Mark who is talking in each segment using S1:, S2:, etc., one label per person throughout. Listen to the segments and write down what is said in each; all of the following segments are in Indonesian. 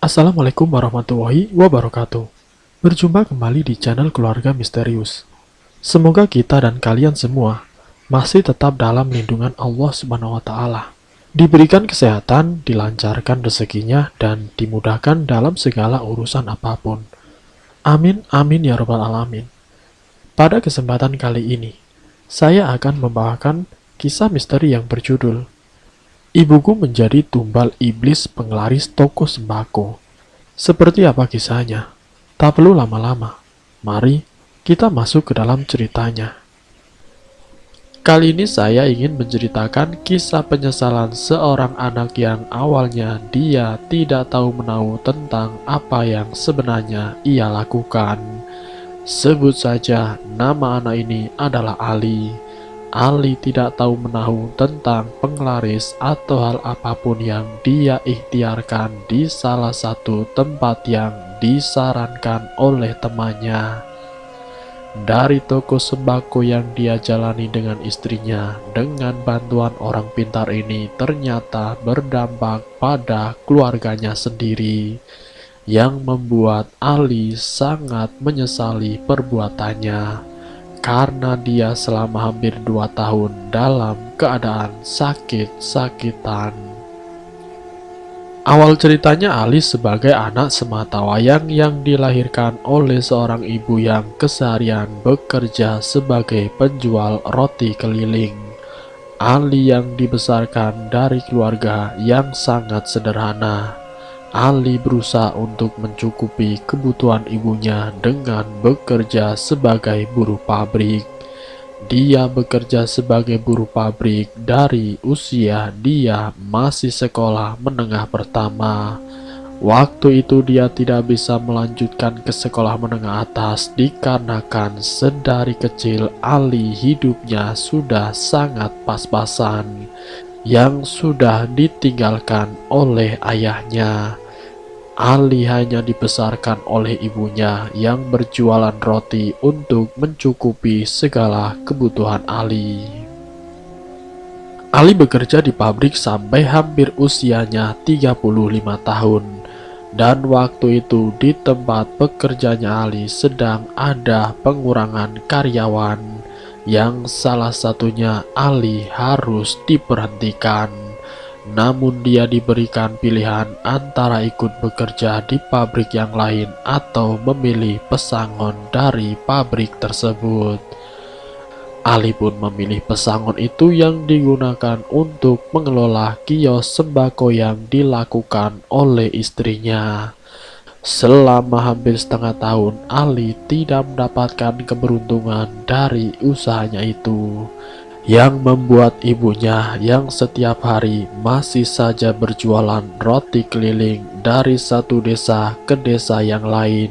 S1: Assalamualaikum warahmatullahi wabarakatuh. Berjumpa kembali di channel Keluarga Misterius. Semoga kita dan kalian semua masih tetap dalam lindungan Allah Subhanahu wa taala. Diberikan kesehatan, dilancarkan rezekinya dan dimudahkan dalam segala urusan apapun. Amin amin ya rabbal alamin. Pada kesempatan kali ini, saya akan membawakan kisah misteri yang berjudul Ibuku menjadi tumbal iblis penglaris toko sembako. Seperti apa kisahnya? Tak perlu lama-lama. Mari kita masuk ke dalam ceritanya. Kali ini saya ingin menceritakan kisah penyesalan seorang anak yang awalnya dia tidak tahu menahu tentang apa yang sebenarnya ia lakukan. Sebut saja nama anak ini adalah Ali. Ali tidak tahu menahu tentang penglaris atau hal apapun yang dia ikhtiarkan di salah satu tempat yang disarankan oleh temannya. Dari toko sembako yang dia jalani dengan istrinya dengan bantuan orang pintar ini ternyata berdampak pada keluarganya sendiri, yang membuat Ali sangat menyesali perbuatannya. Karena dia selama hampir 2 tahun dalam keadaan sakit-sakitan. Awal ceritanya Ali sebagai anak sematawayang yang dilahirkan oleh seorang ibu yang keseharian bekerja sebagai penjual roti keliling. Ali yang dibesarkan dari keluarga yang sangat sederhana. Ali berusaha untuk mencukupi kebutuhan ibunya dengan bekerja sebagai buruh pabrik. Dia bekerja sebagai buruh pabrik dari usia dia masih sekolah menengah pertama. Waktu itu dia tidak bisa melanjutkan ke sekolah menengah atas dikarenakan sedari kecil Ali hidupnya sudah sangat pas-pasan, yang sudah ditinggalkan oleh ayahnya. Ali hanya dibesarkan oleh ibunya yang berjualan roti untuk mencukupi segala kebutuhan Ali. Ali bekerja di pabrik sampai hampir usianya 35 tahun. Dan waktu itu di tempat pekerjanya Ali sedang ada pengurangan karyawan, yang salah satunya Ali harus diberhentikan. Namun dia diberikan pilihan antara ikut bekerja di pabrik yang lain atau memilih pesangon dari pabrik tersebut. Ali pun memilih pesangon itu yang digunakan untuk mengelola kios sembako yang dilakukan oleh istrinya. Selama hampir setengah tahun, Ali tidak mendapatkan keberuntungan dari usahanya itu, yang membuat ibunya yang setiap hari masih saja berjualan roti keliling dari satu desa ke desa yang lain.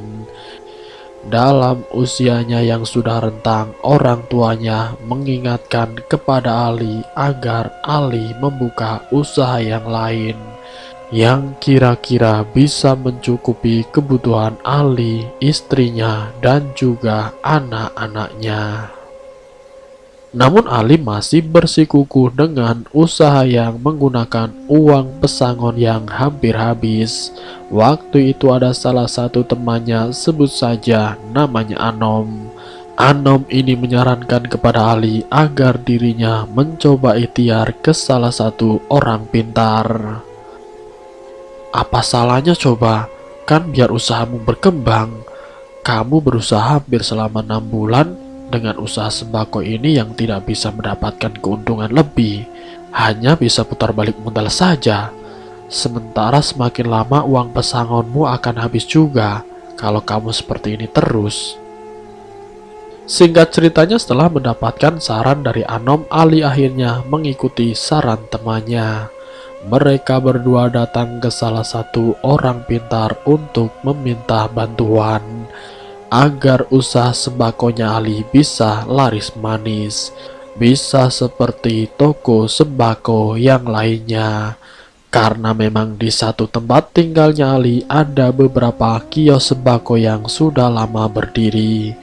S1: Dalam usianya yang sudah rentang, orang tuanya mengingatkan kepada Ali agar Ali membuka usaha yang lain yang kira-kira bisa mencukupi kebutuhan Ali, istrinya, dan juga anak-anaknya. Namun Ali masih bersikukuh dengan usaha yang menggunakan uang pesangon yang hampir habis. Waktu itu ada salah satu temannya, sebut saja namanya Anom. Anom ini menyarankan kepada Ali agar dirinya mencoba ikhtiar ke salah satu orang pintar. Apa salahnya coba? Kan biar usahamu berkembang. Kamu berusaha hampir selama 6 bulan dengan usaha sembako ini yang tidak bisa mendapatkan keuntungan lebih, hanya bisa putar balik modal saja. Sementara semakin lama uang pesangonmu akan habis juga kalau kamu seperti ini terus. Singkat ceritanya, setelah mendapatkan saran dari Anom, Ali akhirnya mengikuti saran temannya. Mereka berdua datang ke salah satu orang pintar untuk meminta bantuan agar usaha sembakonya Ali bisa laris manis, bisa seperti toko sembako yang lainnya. Karena memang di satu tempat tinggalnya Ali ada beberapa kios sembako yang sudah lama berdiri,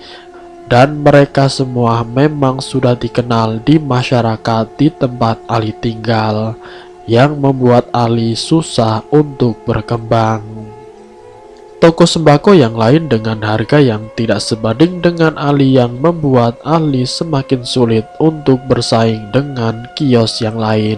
S1: dan mereka semua memang sudah dikenal di masyarakat di tempat Ali tinggal, yang membuat Ali susah untuk berkembang. toko sembako yang lain dengan harga yang tidak sebanding dengan Ali yang membuat Ali semakin sulit untuk bersaing dengan kios yang lain.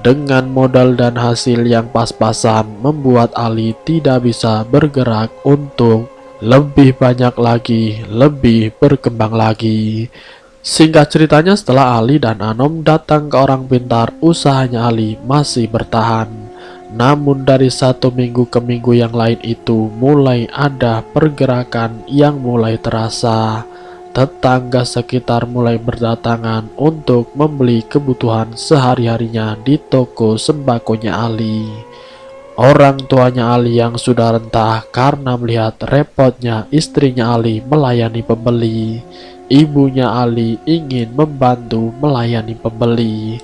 S1: Dengan modal dan hasil yang pas-pasan membuat Ali tidak bisa bergerak untuk lebih banyak lagi, lebih berkembang lagi. Singkat ceritanya, setelah Ali dan Anom datang ke orang pintar, usahanya Ali masih bertahan. Namun dari satu minggu ke minggu yang lain itu mulai ada pergerakan yang mulai terasa. Tetangga sekitar mulai berdatangan untuk membeli kebutuhan sehari-harinya di toko sembakonya Ali. Orang tuanya Ali yang sudah rentah karena melihat repotnya istrinya Ali melayani pembeli. Ibunya Ali ingin membantu melayani pembeli.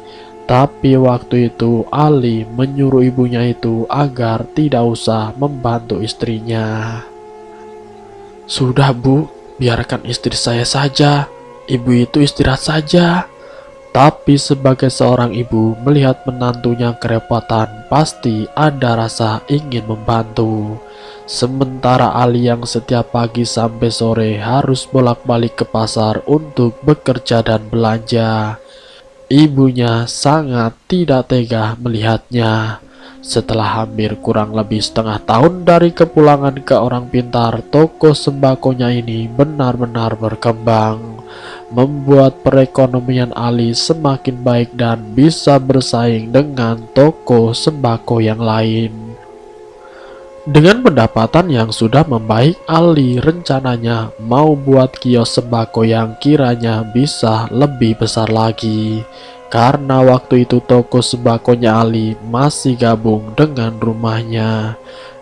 S1: Tapi waktu itu Ali menyuruh ibunya itu agar tidak usah membantu istrinya. "Sudah Bu, biarkan istri saya saja. Ibu itu istirahat saja." Tapi sebagai seorang ibu melihat menantunya kerepotan, pasti ada rasa ingin membantu. Sementara Ali yang setiap pagi sampai sore harus bolak-balik ke pasar untuk bekerja dan belanja, ibunya sangat tidak tega melihatnya. Setelah hampir kurang lebih setengah tahun dari kepulangan ke orang pintar, toko sembakonya ini benar-benar berkembang, membuat perekonomian Ali semakin baik dan bisa bersaing dengan toko sembako yang lain. Dengan pendapatan yang sudah membaik, Ali rencananya mau buat kios sembako yang kiranya bisa lebih besar lagi. Karena waktu itu toko sembakonya Ali masih gabung dengan rumahnya.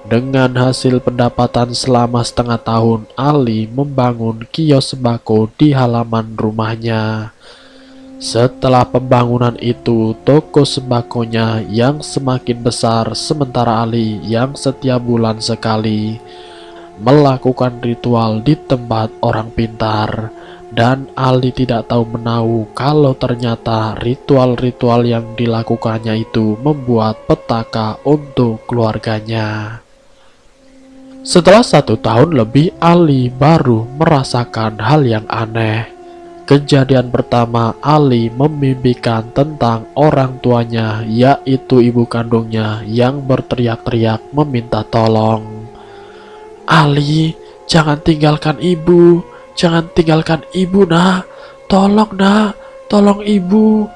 S1: Dengan hasil pendapatan selama setengah tahun, Ali membangun kios sembako di halaman rumahnya. Setelah pembangunan itu, toko sembakonya yang semakin besar, sementara Ali yang setiap bulan sekali melakukan ritual di tempat orang pintar. Dan Ali tidak tahu menahu kalau ternyata ritual-ritual yang dilakukannya itu membuat petaka untuk keluarganya. Setelah 1 tahun lebih, Ali baru merasakan hal yang aneh. Kejadian pertama, Ali memimpikan tentang orang tuanya, yaitu ibu kandungnya yang berteriak-teriak meminta tolong. "Ali, jangan tinggalkan ibu. Jangan tinggalkan ibu, nak. Tolong, nak. Tolong ibu."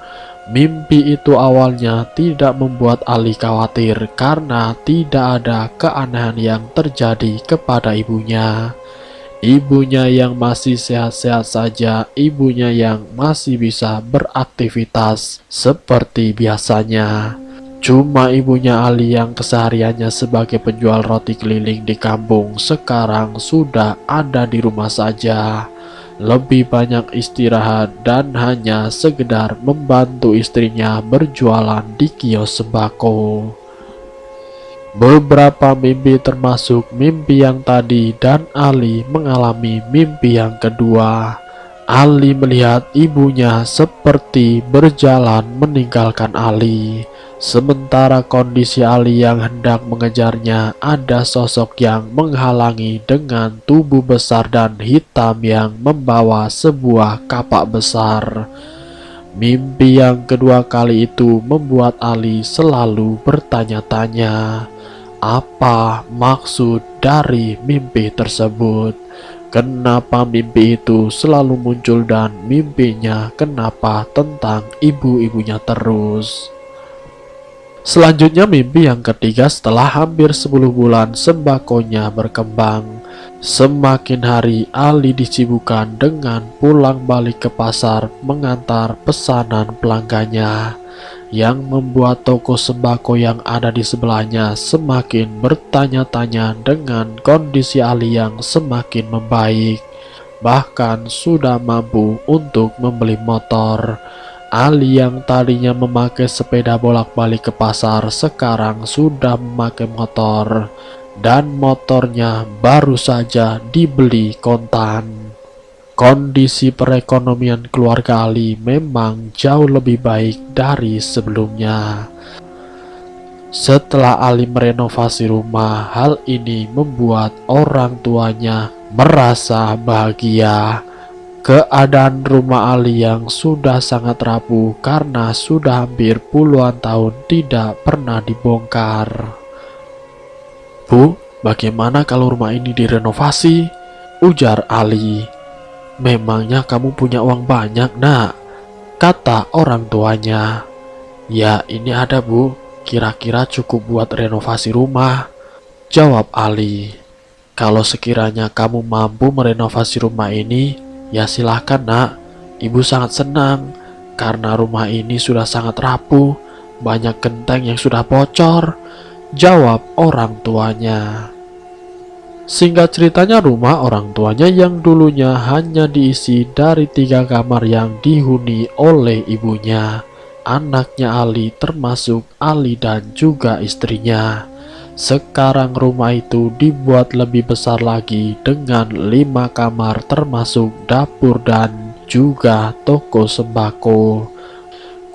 S1: Mimpi itu awalnya tidak membuat Ali khawatir karena tidak ada keanehan yang terjadi kepada ibunya. Ibunya yang masih sehat-sehat saja, ibunya yang masih bisa beraktivitas seperti biasanya. Cuma ibunya Ali yang kesehariannya sebagai penjual roti keliling di kampung sekarang sudah ada di rumah saja. Lebih banyak istirahat dan hanya sekedar membantu istrinya berjualan di kios sembako. Beberapa mimpi termasuk mimpi yang tadi dan Ali mengalami mimpi yang kedua. Ali melihat ibunya seperti berjalan meninggalkan Ali. Sementara kondisi Ali yang hendak mengejarnya, ada sosok yang menghalangi dengan tubuh besar dan hitam yang membawa sebuah kapak besar. Mimpi yang kedua kali itu membuat Ali selalu bertanya-tanya, apa maksud dari mimpi tersebut? Kenapa mimpi itu selalu muncul dan mimpinya kenapa tentang ibu-ibunya terus? Selanjutnya mimpi yang ketiga, setelah hampir 10 bulan sembakonya berkembang. Semakin hari Ali disibukkan dengan pulang balik ke pasar mengantar pesanan pelanggannya, yang membuat toko sembako yang ada di sebelahnya semakin bertanya-tanya dengan kondisi Ali yang semakin membaik. Bahkan sudah mampu untuk membeli motor. Ali yang tadinya memakai sepeda bolak-balik ke pasar sekarang sudah memakai motor, dan motornya baru saja dibeli kontan. Kondisi perekonomian keluarga Ali memang jauh lebih baik dari sebelumnya. Setelah Ali merenovasi rumah, hal ini membuat orang tuanya merasa bahagia. Keadaan rumah Ali yang sudah sangat rapuh karena sudah hampir puluhan tahun tidak pernah dibongkar. "Bu, bagaimana kalau rumah ini direnovasi?" ujar Ali. "Memangnya kamu punya uang banyak, Nak?" kata orang tuanya. "Ya, ini ada, Bu. Kira-kira cukup buat renovasi rumah," jawab Ali. "Kalau sekiranya kamu mampu merenovasi rumah ini, ya silahkan, Nak. Ibu sangat senang karena rumah ini sudah sangat rapuh, banyak genteng yang sudah bocor," jawab orang tuanya. Singkat ceritanya, rumah orang tuanya yang dulunya hanya diisi dari 3 kamar yang dihuni oleh ibunya, anaknya Ali termasuk Ali dan juga istrinya. Sekarang rumah itu dibuat lebih besar lagi dengan 5 kamar termasuk dapur dan juga toko sembako.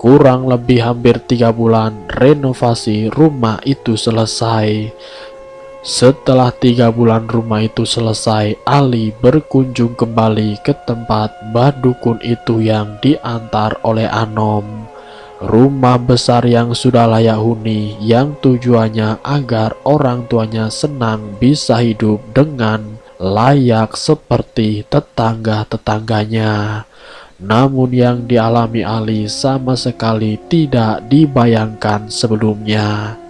S1: Kurang lebih hampir 3 bulan renovasi rumah itu selesai. Setelah 3 bulan rumah itu selesai, Ali berkunjung kembali ke tempat badukun itu yang diantar oleh Anom. Rumah besar yang sudah layak huni, yang tujuannya agar orang tuanya senang bisa hidup dengan layak seperti tetangga-tetangganya. Namun yang dialami Ali sama sekali tidak dibayangkan sebelumnya.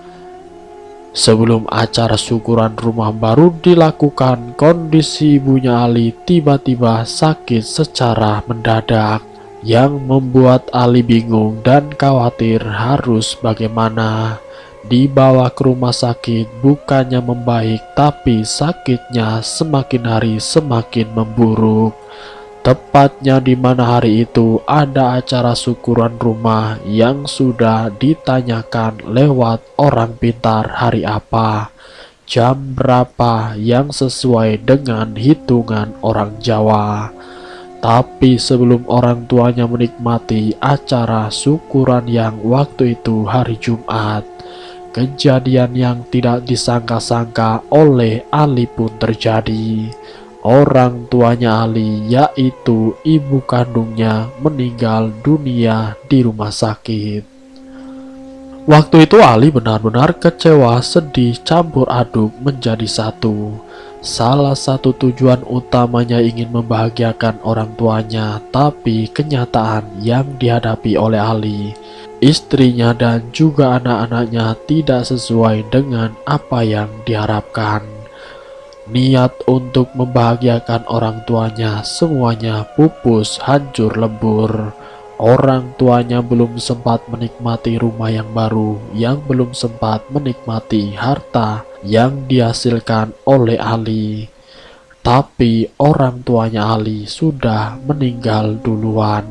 S1: Sebelum acara syukuran rumah baru dilakukan, kondisi ibunya Ali tiba-tiba sakit secara mendadak, yang membuat Ali bingung dan khawatir harus bagaimana. Dibawa ke rumah sakit, bukannya membaik, tapi sakitnya semakin hari semakin memburuk. Tepatnya di mana hari itu ada acara syukuran rumah yang sudah ditanyakan lewat orang pintar hari apa, jam berapa yang sesuai dengan hitungan orang Jawa. Tapi sebelum orang tuanya menikmati acara syukuran yang waktu itu hari Jumat, kejadian yang tidak disangka-sangka oleh Ali pun terjadi. Orang tuanya Ali, yaitu ibu kandungnya, meninggal dunia di rumah sakit. Waktu itu Ali benar-benar kecewa, sedih, campur aduk menjadi satu. Salah satu tujuan utamanya ingin membahagiakan orang tuanya, tapi kenyataan yang dihadapi oleh Ali, istrinya dan juga anak-anaknya tidak sesuai dengan apa yang diharapkan. Niat untuk membahagiakan orang tuanya semuanya pupus, hancur lebur. Orang tuanya belum sempat menikmati rumah yang baru, yang belum sempat menikmati harta yang dihasilkan oleh Ali. Tapi orang tuanya Ali sudah meninggal duluan.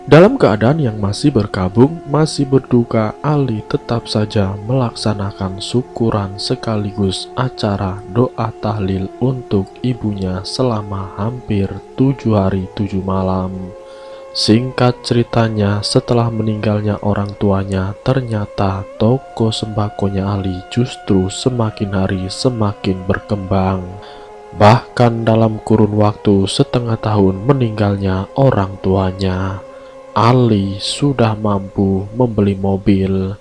S1: Dalam keadaan yang masih berkabung, masih berduka, Ali tetap saja melaksanakan syukuran sekaligus acara doa tahlil untuk ibunya selama hampir 7 hari 7 malam. Singkat ceritanya, setelah meninggalnya orang tuanya, ternyata toko sembakonya Ali justru semakin hari semakin berkembang. Bahkan dalam kurun waktu setengah tahun meninggalnya orang tuanya, Ali sudah mampu membeli mobil.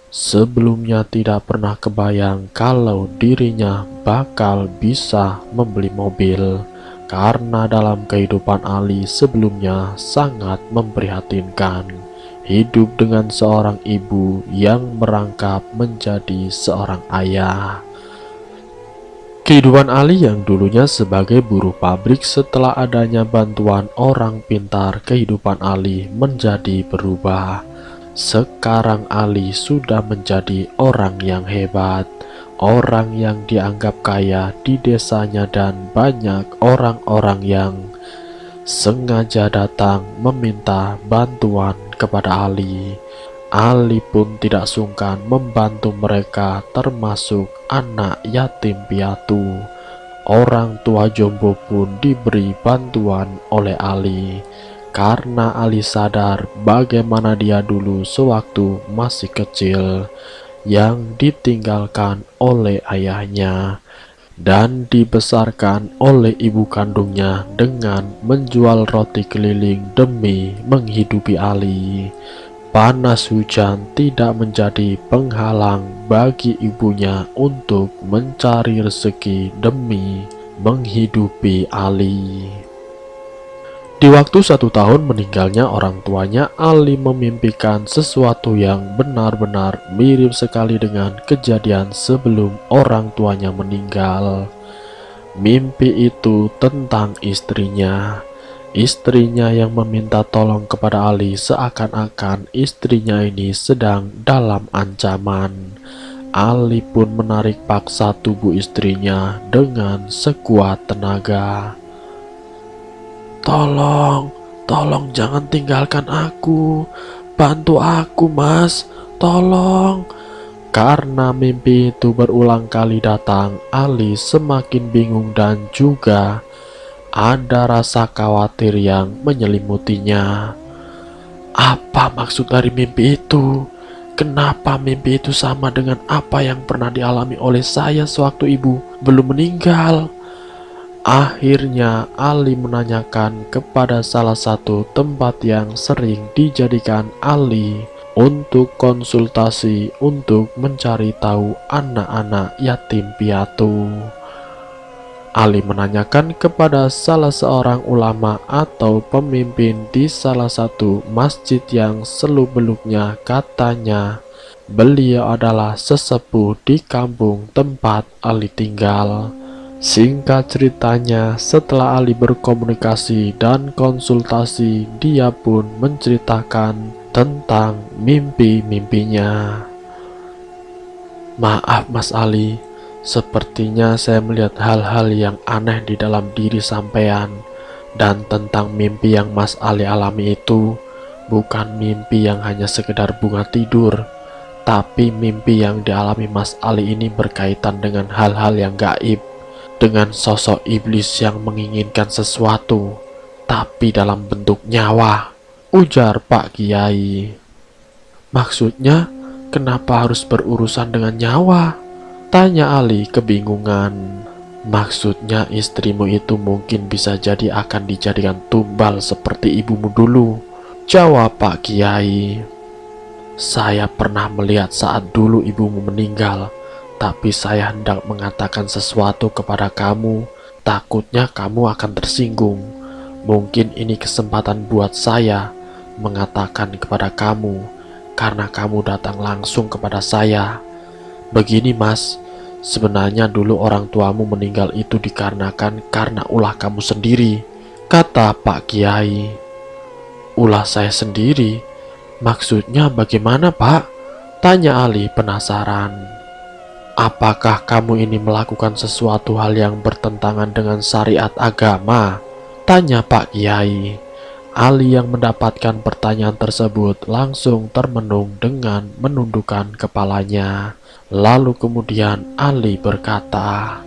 S1: Sebelumnya tidak pernah kebayang kalau dirinya bakal bisa membeli mobil, karena dalam kehidupan Ali sebelumnya sangat memprihatinkan. Hidup dengan seorang ibu yang merangkap menjadi seorang ayah. Kehidupan Ali yang dulunya sebagai buruh pabrik, setelah adanya bantuan orang pintar, kehidupan Ali menjadi berubah. Sekarang Ali sudah menjadi orang yang hebat, orang yang dianggap kaya di desanya, dan banyak orang-orang yang sengaja datang meminta bantuan kepada Ali. Ali pun tidak sungkan membantu mereka, termasuk anak yatim piatu. Orang tua jombo pun diberi bantuan oleh Ali, karena Ali sadar bagaimana dia dulu sewaktu masih kecil yang ditinggalkan oleh ayahnya dan dibesarkan oleh ibu kandungnya dengan menjual roti keliling demi menghidupi Ali. Panas hujan tidak menjadi penghalang bagi ibunya untuk mencari rezeki demi menghidupi Ali. Di waktu 1 tahun meninggalnya orang tuanya, Ali memimpikan sesuatu yang benar-benar mirip sekali dengan kejadian sebelum orang tuanya meninggal. Mimpi itu tentang istrinya. Istrinya yang meminta tolong kepada Ali seakan-akan istrinya ini sedang dalam ancaman. Ali pun menarik paksa tubuh istrinya dengan sekuat tenaga. "Tolong, tolong jangan tinggalkan aku. Bantu aku, Mas. Tolong." Karena mimpi itu berulang kali datang, Ali semakin bingung dan juga ada rasa khawatir yang menyelimutinya. Apa maksud dari mimpi itu? Kenapa mimpi itu sama dengan apa yang pernah dialami oleh saya sewaktu ibu belum meninggal? Akhirnya Ali menanyakan kepada salah satu tempat yang sering dijadikan Ali untuk konsultasi untuk mencari tahu anak-anak yatim piatu. Ali menanyakan kepada salah seorang ulama atau pemimpin di salah satu masjid yang seluk-beluknya katanya beliau adalah sesepuh di kampung tempat Ali tinggal. Singkat ceritanya, setelah Ali berkomunikasi dan konsultasi, dia pun menceritakan tentang mimpi-mimpinya. "Maaf Mas Ali, sepertinya saya melihat hal-hal yang aneh di dalam diri sampean. Dan tentang mimpi yang Mas Ali alami itu, bukan mimpi yang hanya sekedar bunga tidur, tapi mimpi yang dialami Mas Ali ini berkaitan dengan hal-hal yang gaib, dengan sosok iblis yang menginginkan sesuatu, tapi dalam bentuk nyawa," ujar Pak Kiai. "Maksudnya, kenapa harus berurusan dengan nyawa?" tanya Ali kebingungan. "Maksudnya istrimu itu mungkin bisa jadi akan dijadikan tumbal seperti ibumu dulu," jawab Pak Kiai. "Saya pernah melihat saat dulu ibumu meninggal, tapi saya hendak mengatakan sesuatu kepada kamu, takutnya kamu akan tersinggung. Mungkin ini kesempatan buat saya mengatakan kepada kamu, karena kamu datang langsung kepada saya. Begini Mas, sebenarnya dulu orang tuamu meninggal itu dikarenakan karena ulah kamu sendiri," kata Pak Kiai. "Ulah saya sendiri? Maksudnya bagaimana Pak?" tanya Ali penasaran. "Apakah kamu ini melakukan sesuatu hal yang bertentangan dengan syariat agama?" tanya Pak Kiai. Ali yang mendapatkan pertanyaan tersebut langsung termenung dengan menundukkan kepalanya. Lalu kemudian Ali berkata,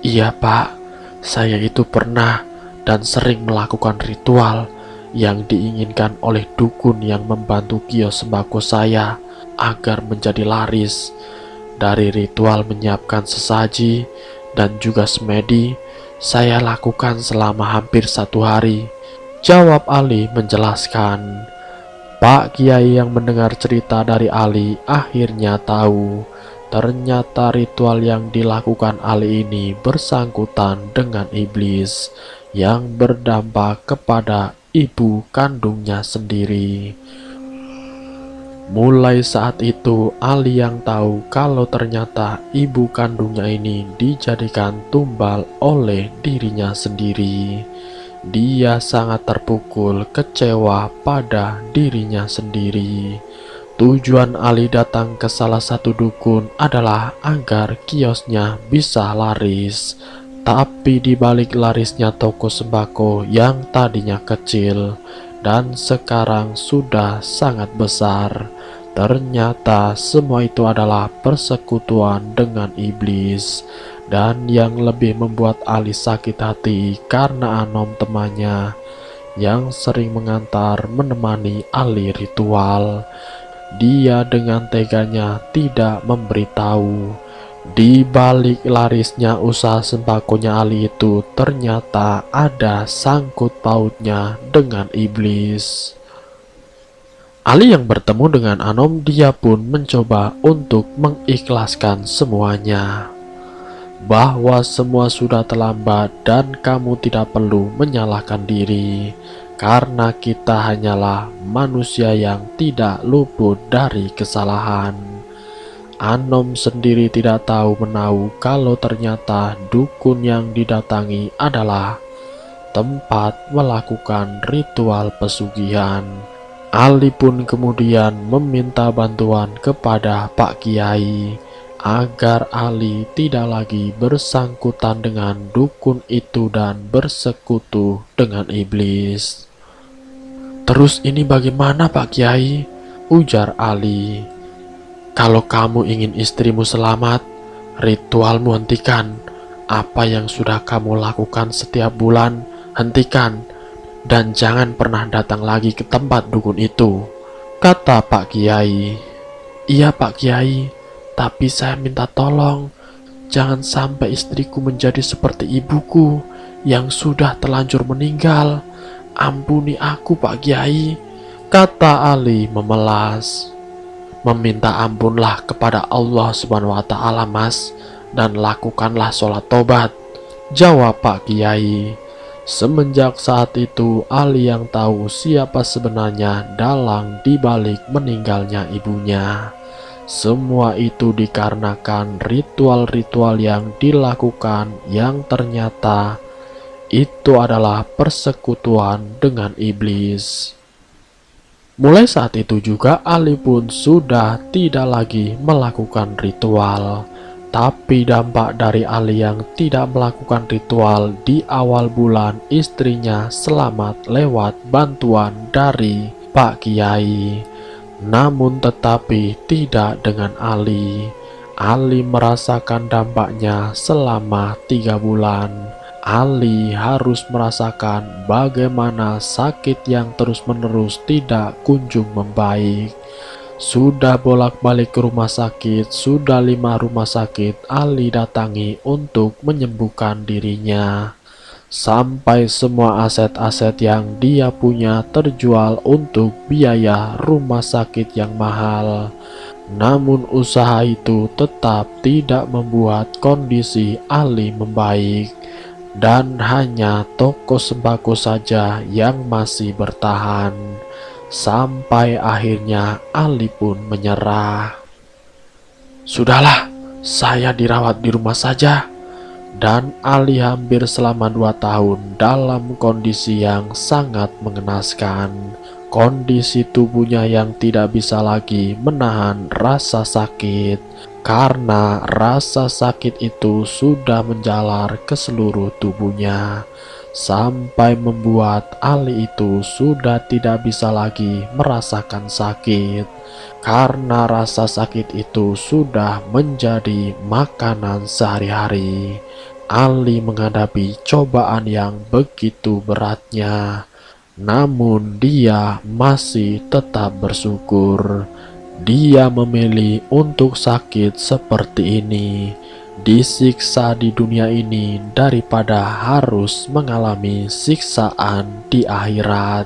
S1: "Iya Pak, saya itu pernah dan sering melakukan ritual yang diinginkan oleh dukun yang membantu kios sembako saya agar menjadi laris. Dari ritual menyiapkan sesaji dan juga semedi, saya lakukan selama hampir 1 hari," jawab Ali menjelaskan. Pak Kiai yang mendengar cerita dari Ali akhirnya tahu ternyata ritual yang dilakukan Ali ini bersangkutan dengan iblis yang berdampak kepada ibu kandungnya sendiri. Mulai saat itu, Ali yang tahu kalau ternyata ibu kandungnya ini dijadikan tumbal oleh dirinya sendiri. Dia sangat terpukul, kecewa pada dirinya sendiri. Tujuan Ali datang ke salah satu dukun adalah agar kiosnya bisa laris. Tapi di balik larisnya toko sembako yang tadinya kecil dan sekarang sudah sangat besar, ternyata semua itu adalah persekutuan dengan iblis. Dan yang lebih membuat Ali sakit hati karena Anom temannya yang sering mengantar menemani Ali ritual. Dia dengan teganya tidak memberitahu. Di balik larisnya usaha sembakonya Ali itu ternyata ada sangkut pautnya dengan iblis. Ali yang bertemu dengan Anom, dia pun mencoba untuk mengikhlaskan semuanya, bahwa semua sudah terlambat dan kamu tidak perlu menyalahkan diri, karena kita hanyalah manusia yang tidak luput dari kesalahan. Anom sendiri tidak tahu menahu kalau ternyata dukun yang didatangi adalah tempat melakukan ritual pesugihan. Ali pun kemudian meminta bantuan kepada Pak Kiai agar Ali tidak lagi bersangkutan dengan dukun itu dan bersekutu dengan iblis. "Terus ini bagaimana, Pak Kiai?" ujar Ali. "Kalau kamu ingin istrimu selamat, ritualmu hentikan. Apa yang sudah kamu lakukan setiap bulan, hentikan. Dan jangan pernah datang lagi ke tempat dukun itu," kata Pak Kiai. "Iya Pak Kiai, tapi saya minta tolong. Jangan sampai istriku menjadi seperti ibuku yang sudah terlanjur meninggal. Ampuni aku Pak Kiai," kata Ali memelas. "Meminta ampunlah kepada Allah Subhanahu wa Ta'ala, Mas, dan lakukanlah sholat tobat," jawab Pak Kiai. Semenjak saat itu, Ali yang tahu siapa sebenarnya dalang dibalik meninggalnya ibunya. Semua itu dikarenakan ritual-ritual yang dilakukan yang ternyata itu adalah persekutuan dengan iblis. Mulai saat itu juga Ali pun sudah tidak lagi melakukan ritual. Tapi dampak dari Ali yang tidak melakukan ritual di awal bulan, istrinya selamat lewat bantuan dari Pak Kiai. Namun tetapi tidak dengan Ali. Ali merasakan dampaknya selama 3 bulan. Ali harus merasakan bagaimana sakit yang terus-menerus tidak kunjung membaik. Sudah bolak-balik ke rumah sakit, sudah 5 rumah sakit Ali datangi untuk menyembuhkan dirinya. Sampai semua aset-aset yang dia punya terjual untuk biaya rumah sakit yang mahal. Namun usaha itu tetap tidak membuat kondisi Ali membaik. Dan hanya toko sembako saja yang masih bertahan. Sampai akhirnya Ali pun menyerah. "Sudahlah, saya dirawat di rumah saja." Dan Ali hampir selama 2 tahun dalam kondisi yang sangat mengenaskan. Kondisi tubuhnya yang tidak bisa lagi menahan rasa sakit, karena rasa sakit itu sudah menjalar ke seluruh tubuhnya, sampai membuat Ali itu sudah tidak bisa lagi merasakan sakit, karena rasa sakit itu sudah menjadi makanan sehari-hari. Ali menghadapi cobaan yang begitu beratnya, namun dia masih tetap bersyukur. Dia memilih untuk sakit seperti ini, disiksa di dunia ini daripada harus mengalami siksaan di akhirat.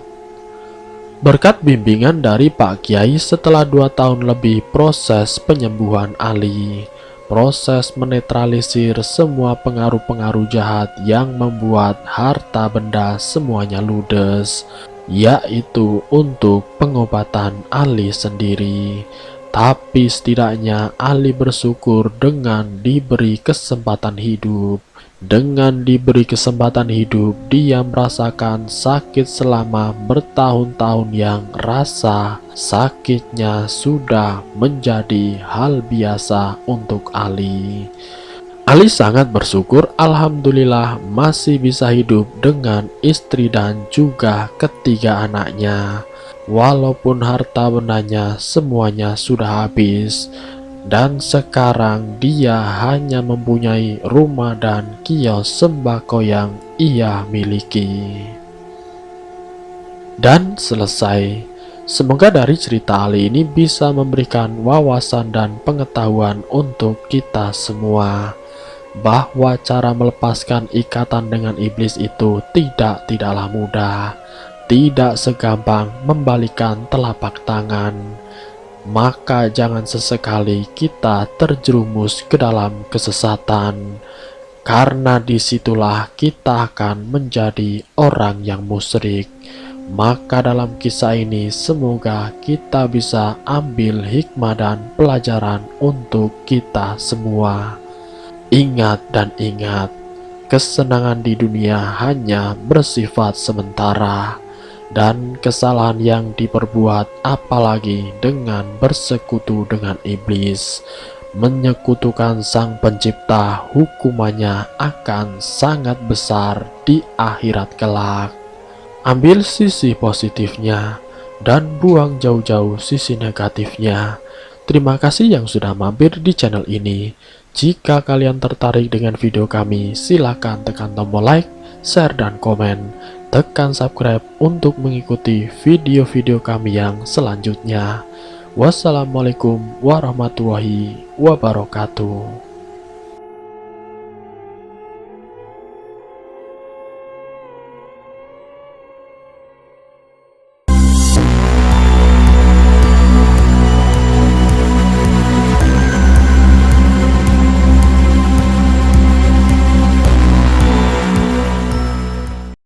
S1: Berkat bimbingan dari Pak Kiai, setelah 2 tahun lebih proses penyembuhan Ali, proses menetralisir semua pengaruh-pengaruh jahat yang membuat harta benda semuanya ludes, yaitu untuk pengobatan Ali sendiri. Tapi setidaknya Ali bersyukur dengan diberi kesempatan hidup. Dengan diberi kesempatan hidup, dia merasakan sakit selama bertahun-tahun yang rasa sakitnya sudah menjadi hal biasa untuk Ali. Ali sangat bersyukur, alhamdulillah masih bisa hidup dengan istri dan juga ketiga anaknya. Walaupun harta bendanya semuanya sudah habis, dan sekarang dia hanya mempunyai rumah dan kios sembako yang ia miliki. dan selesai. Semoga dari cerita Ali ini bisa memberikan wawasan dan pengetahuan untuk kita semua, bahwa cara melepaskan ikatan dengan iblis itu tidaklah mudah, tidak segampang membalikan telapak tangan. Maka jangan sesekali kita terjerumus ke dalam kesesatan, karena disitulah kita akan menjadi orang yang musyrik. Maka dalam kisah ini semoga kita bisa ambil hikmah dan pelajaran untuk kita semua. Ingat dan ingat, kesenangan di dunia hanya bersifat sementara, dan kesalahan yang diperbuat apalagi dengan bersekutu dengan iblis, menyekutukan Sang Pencipta, hukumannya akan sangat besar di akhirat kelak. Ambil sisi positifnya dan buang jauh-jauh sisi negatifnya. Terima kasih yang sudah mampir di channel ini. Jika kalian tertarik dengan video kami, silakan tekan tombol like, share, dan komen. Tekan subscribe untuk mengikuti video-video kami yang selanjutnya. Wassalamualaikum warahmatullahi wabarakatuh.